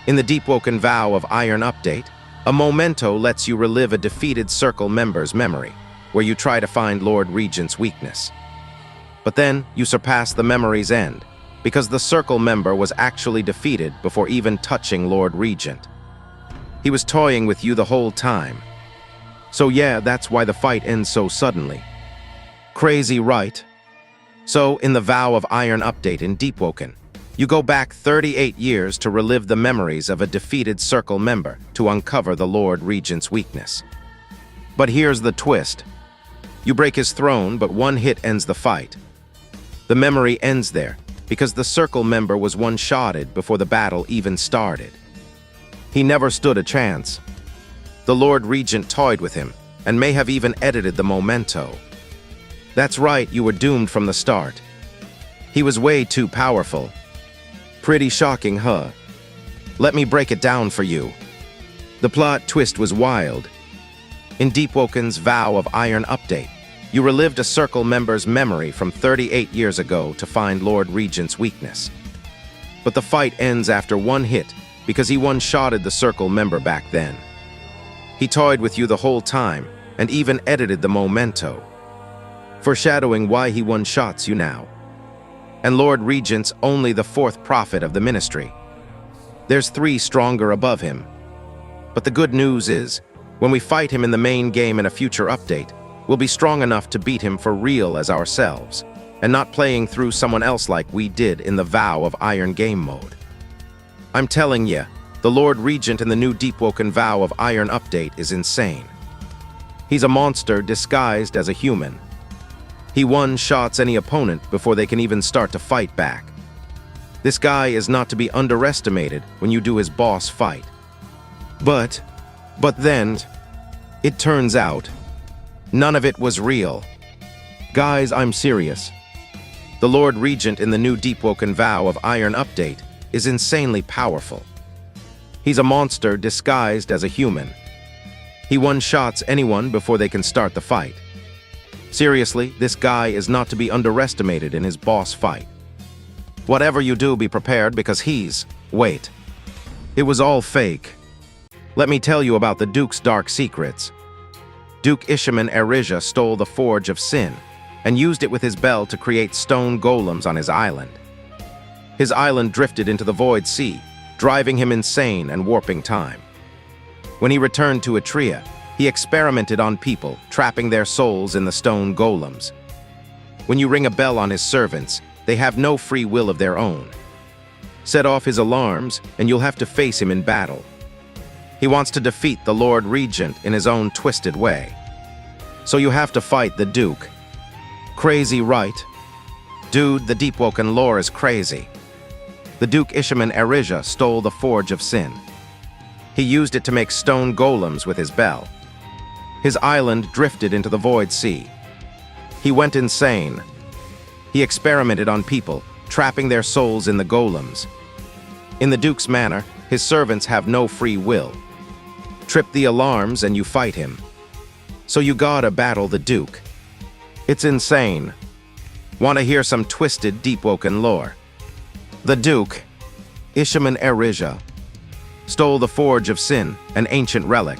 In the Deepwoken Vow of Iron update, a memento lets you relive a defeated Circle member's memory, where you try to find Lord Regent's weakness. But then, you surpass the memory's end, because the Circle member was actually defeated before even touching Lord Regent. He was toying with you the whole time. So yeah, that's why the fight ends so suddenly. Crazy, right? So, in the Vow of Iron update in Deepwoken, you go back 38 years to relive the memories of a defeated Circle member to uncover the Lord Regent's weakness. But here's the twist. You break his throne, but one hit ends the fight. The memory ends there, because the Circle member was one-shotted before the battle even started. He never stood a chance. The Lord Regent toyed with him, and may have even edited the memento. That's right, you were doomed from the start. He was way too powerful. Pretty shocking, huh? Let me break it down for you. The plot twist was wild. In Deepwoken's Vow of Iron update, you relived a Circle member's memory from 38 years ago to find Lord Regent's weakness. But the fight ends after one hit because he one-shotted the Circle member back then. He toyed with you the whole time and even edited the memento, foreshadowing why he one-shots you now. And Lord Regent's only the fourth prophet of the ministry. There's 3 stronger above him. But the good news is, when we fight him in the main game in a future update, we'll be strong enough to beat him for real as ourselves, and not playing through someone else like we did in the Vow of Iron game mode. I'm telling ya, the Lord Regent in the new Deepwoken Vow of Iron update is insane. He's a monster disguised as a human. He one-shots any opponent before they can even start to fight back. This guy is not to be underestimated when you do his boss fight. But then, it turns out, none of it was real. Guys, I'm serious. The Lord Regent in the new Deepwoken Vow of Iron update is insanely powerful. He's a monster disguised as a human. He one-shots anyone before they can start the fight. Seriously, this guy is not to be underestimated in his boss fight. Whatever you do, be prepared because wait. It was all fake. Let me tell you about the Duke's dark secrets. Duke Ishamon Erisia stole the Forge of Sin and used it with his bell to create stone golems on his island. His island drifted into the Void Sea, driving him insane and warping time. When he returned to Erisia, he experimented on people, trapping their souls in the stone golems. When you ring a bell on his servants, they have no free will of their own. Set off his alarms, and you'll have to face him in battle. He wants to defeat the Lord Regent in his own twisted way. So you have to fight the Duke. Crazy, right? Dude, the Deepwoken lore is crazy. The Duke Ishamon Erisia stole the Forge of Sin. He used it to make stone golems with his bell. His island drifted into the Void Sea. He went insane. He experimented on people, trapping their souls in the golems. In the Duke's manor, his servants have no free will. Trip the alarms and you fight him. So you gotta battle the Duke. It's insane. Want to hear some twisted Deepwoken lore? The Duke, Ishamon Erisia, stole the Forge of Sin, an ancient relic.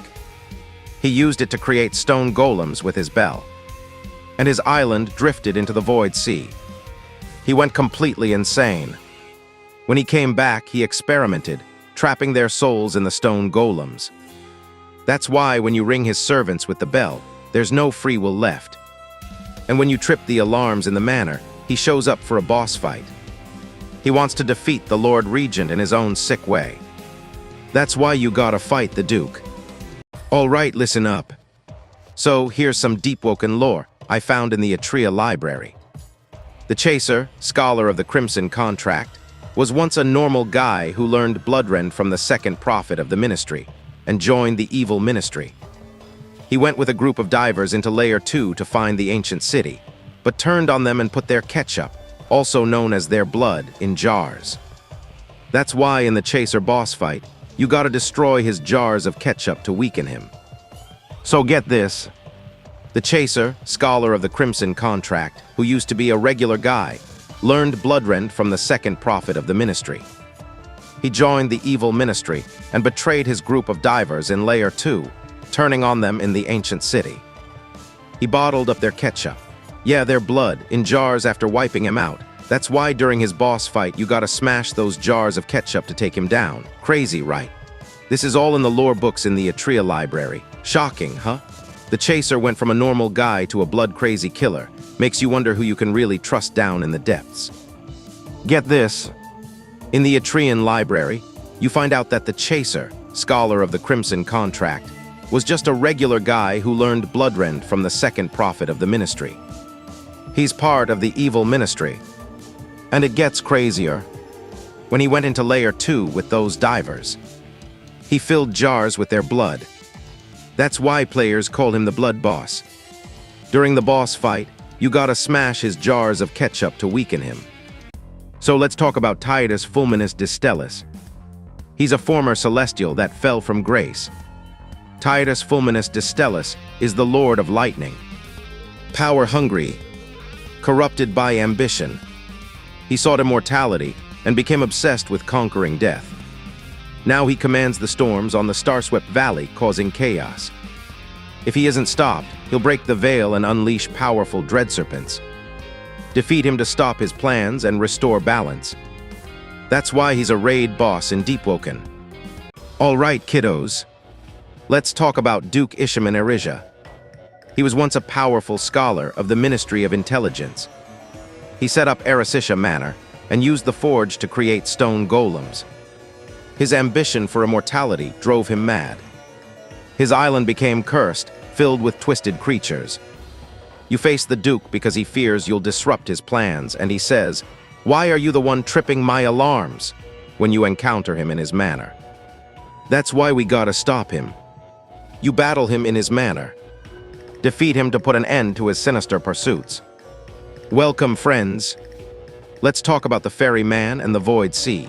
He used it to create stone golems with his bell. And his island drifted into the Void Sea. He went completely insane. When he came back, he experimented, trapping their souls in the stone golems. That's why when you ring his servants with the bell, there's no free will left. And when you trip the alarms in the manor, he shows up for a boss fight. He wants to defeat the Lord Regent in his own sick way. That's why you gotta fight the Duke. Alright, listen up. So, here's some Deepwoken lore I found in the Erisia library. The Chaser, Scholar of the Crimson Contract, was once a normal guy who learned Bloodrend from the second prophet of the ministry and joined the evil ministry. He went with a group of divers into Layer 2 to find the ancient city, but turned on them and put their ketchup, also known as their blood, in jars. That's why in the Chaser boss fight, you gotta destroy his jars of ketchup to weaken him. So get this. The Chaser, Scholar of the Crimson Contract, who used to be a regular guy, learned Bloodrend from the second prophet of the ministry. He joined the evil ministry and betrayed his group of divers in Layer 2, turning on them in the ancient city. He bottled up their ketchup, yeah, their blood, in jars after wiping him out. That's why during his boss fight you gotta smash those jars of ketchup to take him down. Crazy, right? This is all in the lore books in the Erisia library. Shocking, huh? The chaser went from a normal guy to a blood-crazy killer. Makes you wonder who you can really trust down in the depths. Get this. In the Etrian library, you find out that the chaser, Scholar of the Crimson Contract, was just a regular guy who learned Bloodrend from the second prophet of the ministry. He's part of the evil ministry. And it gets crazier. When he went into Layer 2 with those divers, he filled jars with their blood. That's why players call him the Blood Boss. During the boss fight, you gotta smash his jars of ketchup to weaken him. So let's talk about Titus Fulminus Destellus. He's a former Celestial that fell from grace. Titus Fulminus Destellus is the Lord of Lightning. Power-hungry, corrupted by ambition. He sought immortality and became obsessed with conquering death. Now he commands the storms on the star-swept valley, causing chaos. If he isn't stopped, he'll break the veil and unleash powerful dread serpents. Defeat him to stop his plans and restore balance. That's why he's a raid boss in Deepwoken. All right, kiddos. Let's talk about Duke Ishamon Erisia. He was once a powerful scholar of the Ministry of Intelligence. He set up Erisia Manor and used the forge to create stone golems. His ambition for immortality drove him mad. His island became cursed, filled with twisted creatures. You face the Duke because he fears you'll disrupt his plans, and he says, "Why are you the one tripping my alarms?" when you encounter him in his manor. That's why we gotta stop him. You battle him in his manor. Defeat him to put an end to his sinister pursuits. Welcome, friends. Let's talk about the Ferryman and the Void Sea.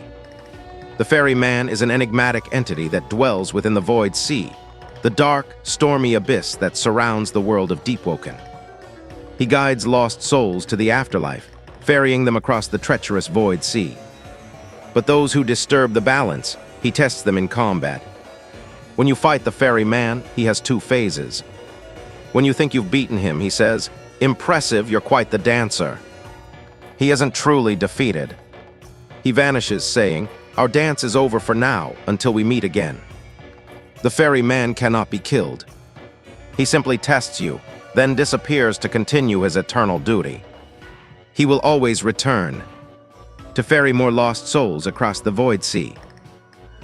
The Ferryman is an enigmatic entity that dwells within the Void Sea, the dark, stormy abyss that surrounds the world of Deepwoken. He guides lost souls to the afterlife, ferrying them across the treacherous Void Sea. But those who disturb the balance, he tests them in combat. When you fight the Ferryman, he has two phases. When you think you've beaten him, he says, "Impressive, you're quite the dancer." He isn't truly defeated. He vanishes, saying, "Our dance is over for now, until we meet again." The Ferryman cannot be killed. He simply tests you, then disappears to continue his eternal duty. He will always return, to ferry more lost souls across the Void Sea.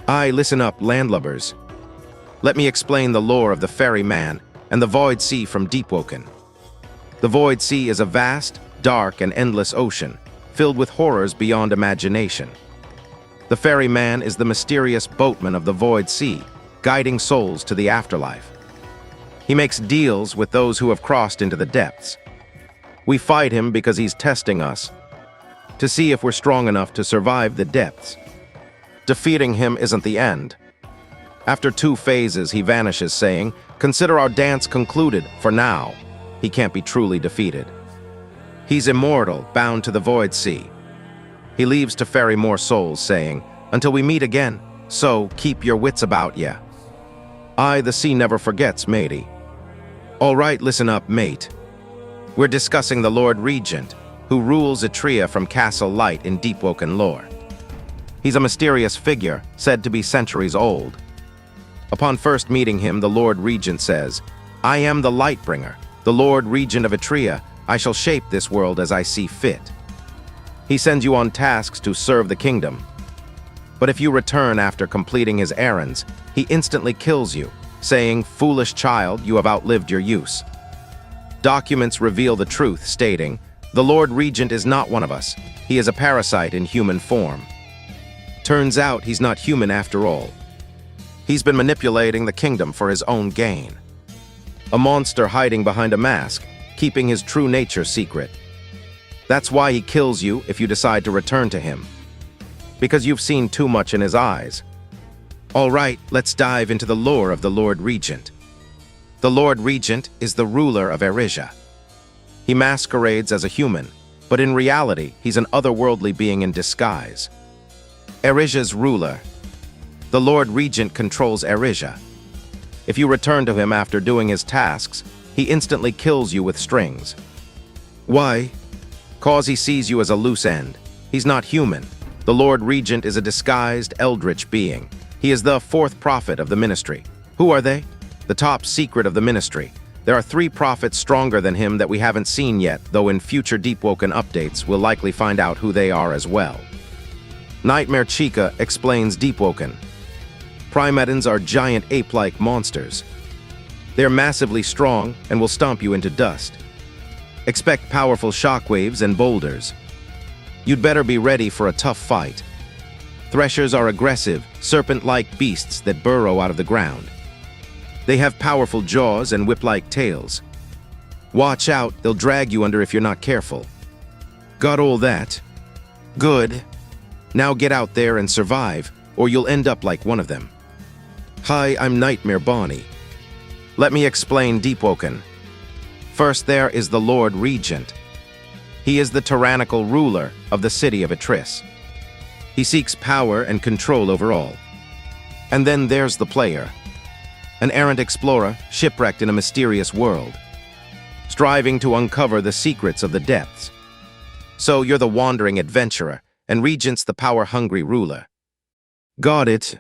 Listen up, landlubbers. Let me explain the lore of the Ferryman and the Void Sea from Deepwoken. The Void Sea is a vast, dark, and endless ocean, filled with horrors beyond imagination. The Ferryman is the mysterious boatman of the Void Sea, guiding souls to the afterlife. He makes deals with those who have crossed into the depths. We fight him because he's testing us, to see if we're strong enough to survive the depths. Defeating him isn't the end. After 2 phases, he vanishes, saying, "Consider our dance concluded, for now." He can't be truly defeated. He's immortal, bound to the Void Sea. He leaves to ferry more souls, saying, "Until we meet again, so keep your wits about ya." The sea never forgets, matey. All right, listen up, mate. We're discussing the Lord Regent, who rules Erisia from Castle Light in Deepwoken lore. He's a mysterious figure, said to be centuries old. Upon first meeting him, the Lord Regent says, "I am the Lightbringer, the Lord Regent of Erisia. I shall shape this world as I see fit." He sends you on tasks to serve the kingdom. But if you return after completing his errands, he instantly kills you, saying, "Foolish child, you have outlived your use." Documents reveal the truth, stating, "The Lord Regent is not one of us. He is a parasite in human form." Turns out he's not human after all. He's been manipulating the kingdom for his own gain. A monster hiding behind a mask, keeping his true nature secret. That's why he kills you if you decide to return to him. Because you've seen too much in his eyes. All right, let's dive into the lore of the Lord Regent. The Lord Regent is the ruler of Erisia. He masquerades as a human, but in reality, he's an otherworldly being in disguise. Erisia's ruler. The Lord Regent controls Erisia. If you return to him after doing his tasks, he instantly kills you with strings. Why? Cause he sees you as a loose end. He's not human. The Lord Regent is a disguised, eldritch being. He is the fourth prophet of the ministry. Who are they? The top secret of the ministry. There are 3 prophets stronger than him that we haven't seen yet, though in future Deepwoken updates we'll likely find out who they are as well. Nightmare Chica explains Deepwoken. Primadons are giant ape-like monsters. They're massively strong and will stomp you into dust. Expect powerful shockwaves and boulders. You'd better be ready for a tough fight. Threshers are aggressive, serpent-like beasts that burrow out of the ground. They have powerful jaws and whip-like tails. Watch out, they'll drag you under if you're not careful. Got all that? Good. Now get out there and survive, or you'll end up like one of them. Hi, I'm Nightmare Bonnie. Let me explain Deepwoken. First there is the Lord Regent. He is the tyrannical ruler of the city of Etris. He seeks power and control over all. And then there's the player. An errant explorer shipwrecked in a mysterious world, striving to uncover the secrets of the depths. So you're the wandering adventurer, and Regent's the power-hungry ruler. Got it.